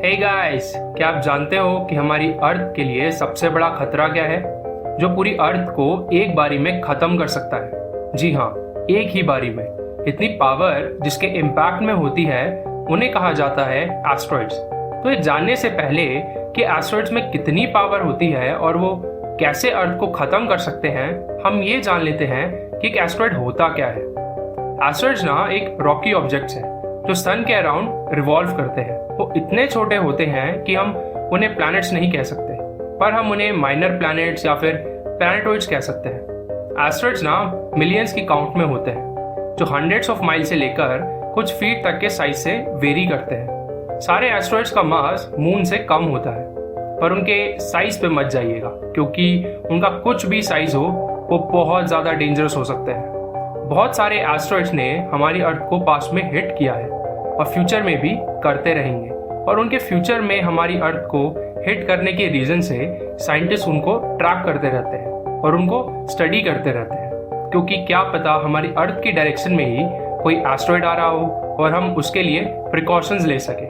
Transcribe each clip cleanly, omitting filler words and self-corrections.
Hey guys, क्या आप जानते हो कि हमारी अर्थ के लिए सबसे बड़ा खतरा क्या है, जो पूरी अर्थ को एक बारी में खत्म कर सकता है। जी हाँ, एक ही बारी में। इतनी पावर जिसके इम्पैक्ट में होती है उन्हें कहा जाता है एस्ट्रॉइड्स। तो ये जानने से पहले कि एस्ट्रॉइड्स में कितनी पावर होती है और वो कैसे अर्थ को खत्म कर सकते हैं, हम ये जान लेते हैं कि एक एस्ट्रॉइड होता क्या है। एस्ट्रॉइड्स ना एक रॉकी ऑब्जेक्ट्स हैं जो सन के अराउंड रिवॉल्व करते हैं। वो इतने छोटे होते हैं कि हम उन्हें प्लैनेट्स नहीं कह सकते, पर हम उन्हें माइनर प्लैनेट्स या फिर प्लैनेटॉइड्स कह सकते हैं। एस्ट्रॉइड्स ना मिलियंस की काउंट में होते हैं, जो हंड्रेड्स ऑफ माइल से लेकर कुछ फीट तक के साइज से वेरी करते हैं। सारे एस्ट्रॉइड्स का मास मून से कम होता है, पर उनके साइज पे मत जाइएगा, क्योंकि उनका कुछ भी साइज हो वो बहुत ज़्यादा डेंजरस हो सकते हैं। बहुत सारे एस्ट्रॉइड्स ने हमारी अर्थ को पास्ट में हिट किया है और फ्यूचर में भी करते रहेंगे, और उनके फ्यूचर में हमारी अर्थ को हिट करने के रीजन से साइंटिस्ट उनको ट्रैक करते रहते हैं और उनको स्टडी करते रहते हैं, क्योंकि क्या पता हमारी अर्थ की डायरेक्शन में ही कोई एस्ट्रॉइड आ रहा हो और हम उसके लिए प्रिकॉशंस ले सके।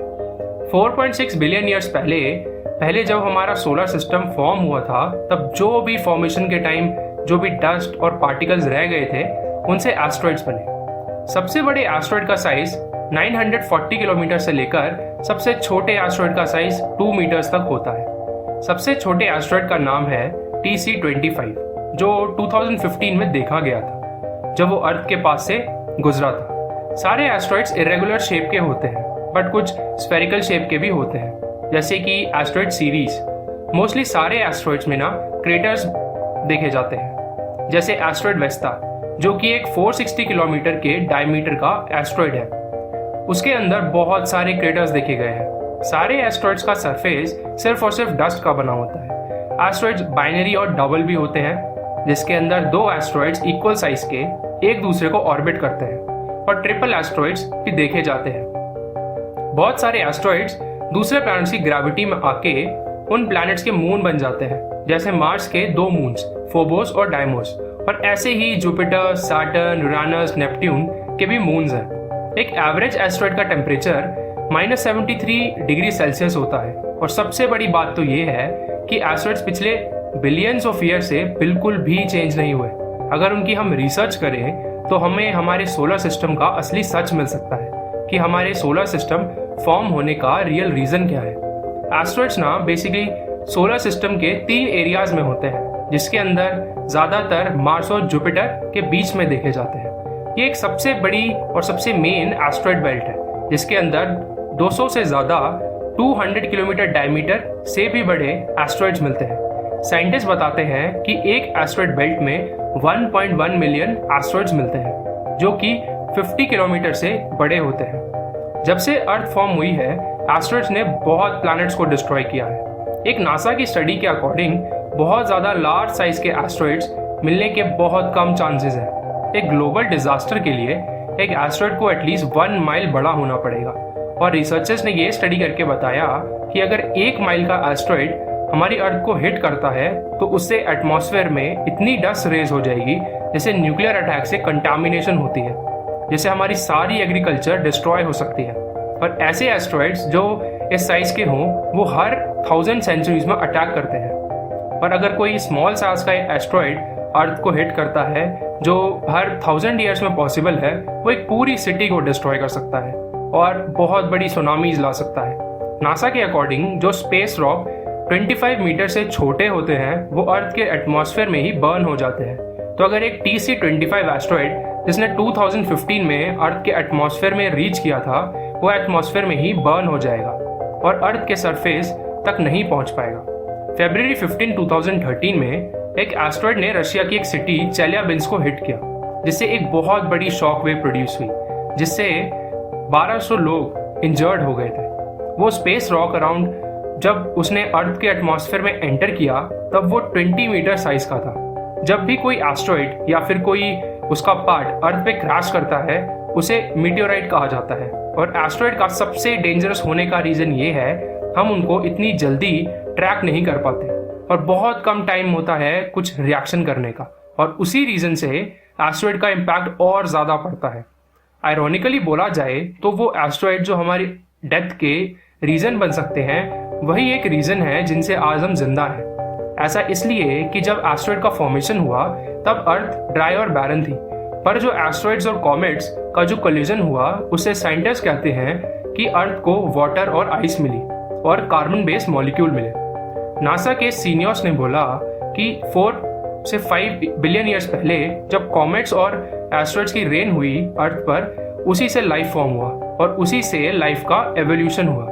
4.6 बिलियन ईयर्स पहले जब हमारा सोलर सिस्टम फॉर्म हुआ था, तब जो भी फॉर्मेशन के टाइम जो भी डस्ट और पार्टिकल्स रह गए थे उनसे एस्ट्रॉइड्स बने। सबसे बड़े एस्ट्रॉइड का साइज 940 किलोमीटर से लेकर सबसे छोटे एस्ट्रॉइड का साइज 2 मीटर्स तक होता है। सबसे छोटे एस्ट्रॉइड का नाम है TC-25, जो 2015 में देखा गया था जब वो अर्थ के पास से गुजरा था। सारे एस्ट्रॉइड्स इरेगुलर शेप के होते हैं, बट कुछ स्फेरिकल शेप के भी होते हैं, जैसे कि एस्ट्रॉइड सीरीज। मोस्टली सारे एस्ट्रॉइड्स में ना क्रेटर्स देखे जाते हैं, जैसे एस्ट्रॉइड वेस्टा, जो कि एक 460 किलोमीटर के डायमीटर का एस्ट्रॉइड है। उसके अंदर बहुत सारे क्रेटर्स देखे गए हैं। सारे एस्ट्रॉइड्स का सरफेस सिर्फ और सिर्फ डस्ट का बना होता है। एस्ट्रॉइड्स बाइनरी और डबल भी होते हैं, जिसके अंदर दो एस्ट्रॉइड्स इक्वल साइज के एक दूसरे को ऑर्बिट करते हैं, और ट्रिपल एस्ट्रॉइड्स भी देखे जाते हैं। बहुत सारे एस्ट्रॉइड्स दूसरे प्लैनेट्स की ग्रेविटी में आके उन प्लैनेट्स के मून बन जाते हैं, जैसे मार्स के 2 मून्स फोबोस और डाइमोस, और ऐसे ही जुपिटर, सैटर्न, यूरेनस, नेपट्यून के भी मून्स हैं। एक एवरेज एस्ट्रॉइड का टेम्परेचर -73 डिग्री सेल्सियस होता है, और सबसे बड़ी बात तो ये है कि एस्ट्रॉइड्स पिछले बिलियंस ऑफ ईयर से बिल्कुल भी चेंज नहीं हुए। अगर उनकी हम रिसर्च करें तो हमें हमारे सोलर सिस्टम का असली सच मिल सकता है कि हमारे सोलर सिस्टम फॉर्म होने का रियल रीजन क्या है। एस्ट्रॉइड्स ना बेसिकली सोलर सिस्टम के 3 एरियाज में होते हैं, जिसके अंदर ज्यादातर मार्स और जुपिटर के बीच में देखे जाते हैं। ये एक सबसे बड़ी और सबसे मेन एस्ट्रॉइड बेल्ट है, जिसके अंदर 200 से ज्यादा 200 किलोमीटर डायमीटर से भी बड़े एस्ट्रॉइड्स मिलते हैं। साइंटिस्ट बताते हैं कि एक एस्ट्रॉइड बेल्ट में 1.1 मिलियन एस्ट्रॉइड्स मिलते हैं, जो कि 50 किलोमीटर से बड़े होते हैं। जब से अर्थ फॉर्म हुई है, एस्ट्रॉइड्स ने बहुत प्लैनेट्स को डिस्ट्रॉय किया है। एक नासा की स्टडी के अकॉर्डिंग बहुत ज्यादा लार्ज साइज के एस्ट्रॉइड्स मिलने के बहुत कम चांसेस हैं। एक ग्लोबल डिजास्टर के लिए एक एस्ट्रॉइड को एटलीस्ट 1 माइल बड़ा होना पड़ेगा, और रिसर्चर्स ने ये स्टडी करके बताया कि अगर 1 माइल का एस्ट्रॉइड हमारी अर्थ को हिट करता है तो उससे एटमॉस्फेयर में इतनी डस्ट रेज हो जाएगी जैसे न्यूक्लियर अटैक से कंटामिनेशन होती है, जिससे हमारी सारी एग्रीकल्चर डिस्ट्रॉय हो सकती है। और ऐसे एस्ट्रॉइड्स जो इस साइज के हों वो हर 1000 सेंचुरीज में अटैक करते हैं। पर अगर कोई स्मॉल साइज का एस्ट्रॉइड अर्थ को हिट करता है, जो हर 1000 ईयर्स में पॉसिबल है, वो एक पूरी सिटी को डिस्ट्रॉय कर सकता है और बहुत बड़ी सुनामीज ला सकता है। नासा के अकॉर्डिंग जो स्पेस रॉक 25 मीटर से छोटे होते हैं वो अर्थ के एटमॉस्फेयर में ही बर्न हो जाते हैं। तो अगर एक TC-25 एस्ट्रॉइड जिसने 2015 में अर्थ के एटमॉस्फेयर में रीच किया था, वो एटमॉस्फेयर में ही बर्न हो जाएगा और अर्थ के सरफेस तक नहीं पहुंच पाएगा। फरवरी 15, 2013 में एक एस्ट्रॉइड ने रशिया की एक सिटी चेल्याबिंस्क को हिट किया, जिससे एक बहुत बड़ी शॉक वेव प्रोड्यूस हुई, जिससे 1200 लोग इंजर्ड हो गए थे। वो स्पेस रॉक अराउंड जब उसने अर्थ के एटमॉस्फेयर में एंटर किया तब वो 20 मीटर साइज का था। जब भी कोई एस्ट्रॉइड या फिर कोई उसका पार्ट अर्थ पे क्रैश करता है उसे मीटियोराइट कहा जाता है, और एस्ट्रॉइड का सबसे डेंजरस होने का रीजन ये है हम उनको इतनी जल्दी ट्रैक नहीं कर पाते और बहुत कम टाइम होता है कुछ रिएक्शन करने का, और उसी रीजन से एस्ट्रॉइड का इम्पैक्ट और ज्यादा पड़ता है। आयरॉनिकली बोला जाए तो वो एस्ट्रॉइड जो हमारी डेथ के रीजन बन सकते हैं, वही एक रीजन है जिनसे आज हम जिंदा हैं। ऐसा इसलिए कि जब एस्टेरॉयड का फॉर्मेशन हुआ तब अर्थ ड्राई और बैरन थी, पर जो एस्टेरॉयड्स और कॉमेट्स का जो कोलिजन हुआ उससे साइंटिस्ट कहते हैं कि अर्थ को वाटर और आइस मिली और कार्बन बेस्ड मॉलिक्यूल मिले। नासा के सीनियर्स ने बोला कि 4 से 5 बिलियन ईयर्स पहले जब कॉमेट्स और एस्टेरॉयड्स की रेन हुई अर्थ पर, उसी से लाइफ फॉर्म हुआ और उसी से लाइफ का एवोल्यूशन हुआ।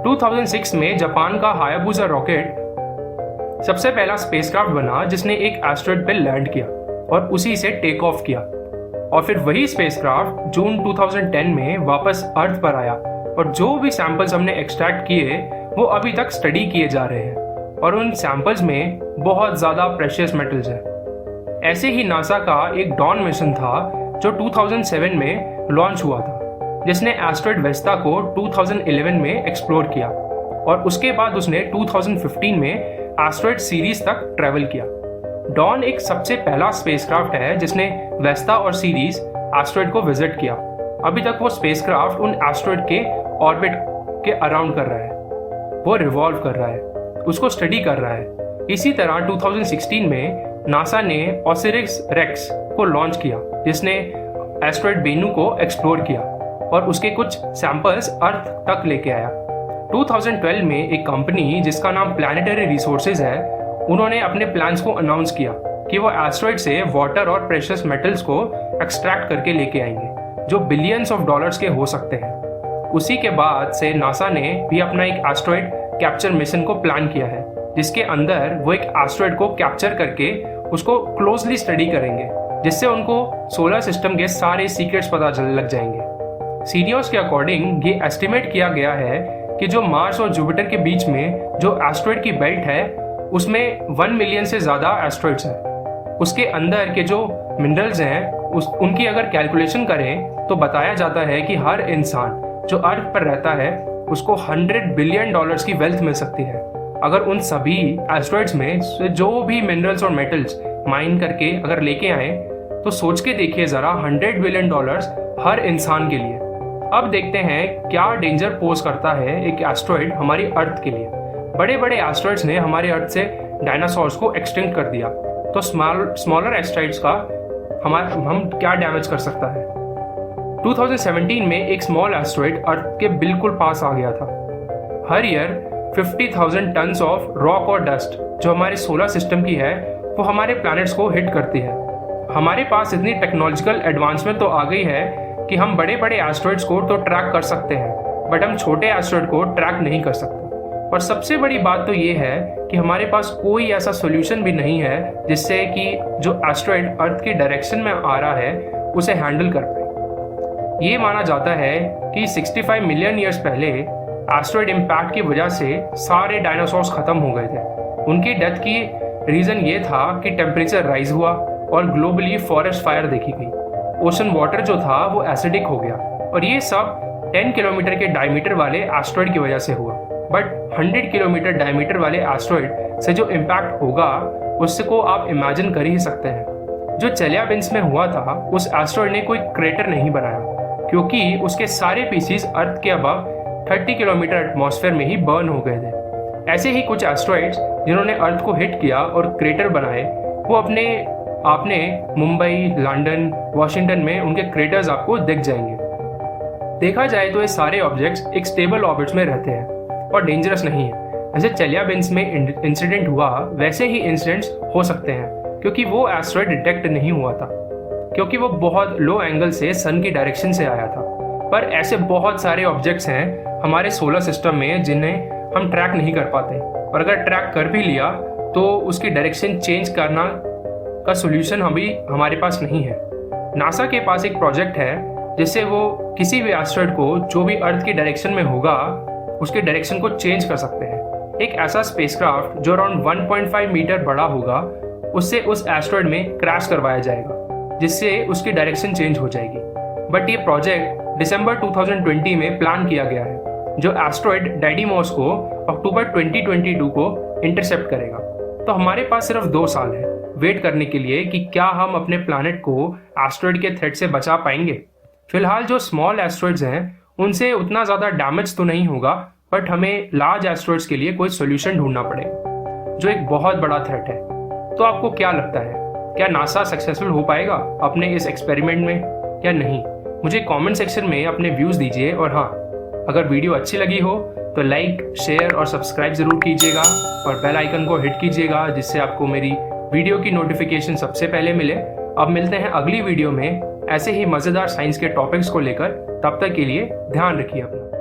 2006 में जापान का हायाबुसा रॉकेट सबसे पहला स्पेसक्राफ्ट बना जिसने एक एस्टेरॉयड पे लैंड किया और उसी से टेक ऑफ किया, और फिर वही स्पेसक्राफ्ट जून 2010 में वापस अर्थ पर आया और जो भी सैंपल्स हमने एक्सट्रैक्ट किए वो अभी तक स्टडी किए जा रहे हैं और उन सैंपल्स में बहुत ज़्यादा प्रेशियस मेटल्स हैं। ऐसे ही नासा का एक डॉन मिशन था जो 2007 में लॉन्च हुआ था, जिसने एस्टेरॉयड वेस्टा को 2011 में एक्सप्लोर किया और उसके बाद उसने 2015 में एस्टेरॉयड सीरीज तक ट्रैवल किया। डॉन एक सबसे पहला स्पेसक्राफ्ट है जिसने वेस्टा और सीरीज एस्टेरॉयड को विजिट किया। अभी तक वो स्पेसक्राफ्ट उन एस्टेरॉयड के ऑर्बिट के अराउंड कर रहा है, वो रिवॉल्व कर रहा है, उसको स्टडी कर रहा है। इसी तरह 2016 में नासा ने ओसिरिस रेक्स को लॉन्च किया जिसने एस्टेरॉयड बेनू को एक्सप्लोर किया और उसके कुछ सैंपल्स अर्थ तक लेके आया। 2012 में एक कंपनी जिसका नाम प्लैनेटरी रिसोर्सेज है, उन्होंने अपने प्लान्स को अनाउंस किया कि वो एस्टेरॉयड से वाटर और प्रेशियस मेटल्स को एक्सट्रैक्ट करके लेके आएंगे जो बिलियंस ऑफ डॉलर्स के हो सकते हैं। उसी के बाद से नासा ने भी अपना एक एस्टेरॉयड कैप्चर मिशन को प्लान किया है जिसके अंदर वो एक एस्टेरॉयड को कैप्चर करके उसको क्लोजली स्टडी करेंगे, जिससे उनको सोलर सिस्टम के सारे सीक्रेट्स पता लग जाएंगे। सीनियर्स के अकॉर्डिंग ये एस्टिमेट किया गया है कि जो मार्स और जुपिटर के बीच में जो एस्टेरॉयड की बेल्ट है उसमें 1 मिलियन से ज़्यादा एस्टेरॉयड्स हैं। उसके अंदर के जो मिनरल्स हैं उनकी अगर कैलकुलेशन करें तो बताया जाता है कि हर इंसान जो अर्थ पर रहता है उसको 100 बिलियन डॉलर्स की वेल्थ मिल सकती है अगर उन सभी एस्टेरॉयड्स में से जो भी मिनरल्स और मेटल्स माइन करके अगर लेके आए। तो सोच के देखिए ज़रा, 100 बिलियन डॉलर्स हर इंसान के लिए। अब देखते हैं क्या डेंजर पोज करता है एक एस्टेरॉयड हमारी अर्थ के लिए। बड़े बड़े एस्टेरॉयड्स ने हमारे अर्थ से डायनासोर्स को एक्सटिंक्ट कर दिया, तो स्मॉलर एस्टेरॉयड्स का हम क्या डैमेज कर सकता है। 2017 में एक स्मॉल एस्टेरॉयड अर्थ के बिल्कुल पास आ गया था। हर ईयर 50,000 टन्स ऑफ रॉक और डस्ट जो हमारे सोलर सिस्टम की है वो हमारे प्लैनेट्स को हिट करती है। हमारे पास इतनी टेक्नोलॉजिकल एडवांसमेंट तो आ गई है कि हम बड़े बड़े एस्टेरॉयड्स को तो ट्रैक कर सकते हैं, बट हम छोटे एस्टेरॉयड को ट्रैक नहीं कर सकते। और सबसे बड़ी बात तो ये है कि हमारे पास कोई ऐसा सोल्यूशन भी नहीं है जिससे कि जो एस्टेरॉयड अर्थ के डायरेक्शन में आ रहा है उसे हैंडल कर पाए। ये माना जाता है कि 65 मिलियन ईयर्स पहले एस्टेरॉयड इम्पैक्ट की वजह से सारे डायनासोर्स खत्म हो गए थे। उनकी डेथ की रीज़न ये था कि टेम्परेचर राइज हुआ और ग्लोबली फॉरेस्ट फायर देखी गई। ओशन वाटर जो था वो एसिडिक हो गया और ये सब 10 किलोमीटर के डायमीटर वाले एस्टेरॉयड की वजह से हुआ। बट 100 किलोमीटर डायमीटर वाले एस्टेरॉयड से जो इम्पैक्ट होगा उससे को आप इमेजिन कर ही सकते हैं। जो चेलियाबिंस में हुआ था उस एस्टेरॉयड ने कोई क्रेटर नहीं बनाया क्योंकि उसके सारे पीसीज अर्थ के अबव 30 किलोमीटर एटमॉस्फेयर में ही बर्न हो गए थे। ऐसे ही कुछ एस्टेरॉयड्स जिन्होंने अर्थ को हिट किया और क्रेटर बनाए वो आपने मुंबई, लंदन, वॉशिंगटन में उनके क्रेटर्स आपको दिख जाएंगे। देखा जाए तो ये सारे ऑब्जेक्ट्स एक स्टेबल ऑर्बिट्स में रहते हैं और डेंजरस नहीं है। जैसे चेलियाबिंस में इंसिडेंट हुआ वैसे ही इंसिडेंट्स हो सकते हैं क्योंकि वो एस्टेरॉयड डिटेक्ट नहीं हुआ था, क्योंकि वो बहुत लो एंगल से सन की डायरेक्शन से आया था। पर ऐसे बहुत सारे ऑब्जेक्ट्स हैं हमारे सोलर सिस्टम में जिन्हें हम ट्रैक नहीं कर पाते, और अगर ट्रैक कर भी लिया तो उसकी डायरेक्शन चेंज करना का सोल्यूशन अभी हमारे पास नहीं है। नासा के पास एक प्रोजेक्ट है जिससे वो किसी भी एस्टेरॉयड को जो भी अर्थ की डायरेक्शन में होगा उसके डायरेक्शन को चेंज कर सकते हैं। एक ऐसा स्पेसक्राफ्ट जो अराउंड 1.5 मीटर बड़ा होगा उससे उस एस्टेरॉयड में क्रैश करवाया जाएगा जिससे उसकी डायरेक्शन चेंज हो जाएगी। बट ये प्रोजेक्ट दिसंबर 2020 में प्लान किया गया है जो एस्टेरॉयड डैडीमोस को अक्टूबर 2022 को इंटरसेप्ट करेगा। तो हमारे पास सिर्फ 2 साल है वेट करने के लिए कि क्या हम अपने प्लैनेट को एस्टेरॉयड के थ्रेट से बचा पाएंगे। फिलहाल जो स्मॉल एस्टेरॉयड्स हैं उनसे उतना ज़्यादा डैमेज तो नहीं होगा, बट हमें लार्ज एस्ट्रॉइड्स के लिए कोई सोल्यूशन ढूंढना पड़ेगा, जो एक बहुत बड़ा थ्रेट है। तो आपको क्या लगता है, क्या नासा सक्सेसफुल हो पाएगा अपने इस एक्सपेरिमेंट में या नहीं? मुझे कमेंट सेक्शन में अपने व्यूज़ दीजिए। और हाँ, अगर वीडियो अच्छी लगी हो तो लाइक, शेयर और सब्सक्राइब ज़रूर कीजिएगा और बेल आइकन को हिट कीजिएगा, जिससे आपको मेरी वीडियो की नोटिफिकेशन सबसे पहले मिले। अब मिलते हैं अगली वीडियो में ऐसे ही मज़ेदार साइंस के टॉपिक्स को लेकर। तब तक के लिए ध्यान रखिए अपना।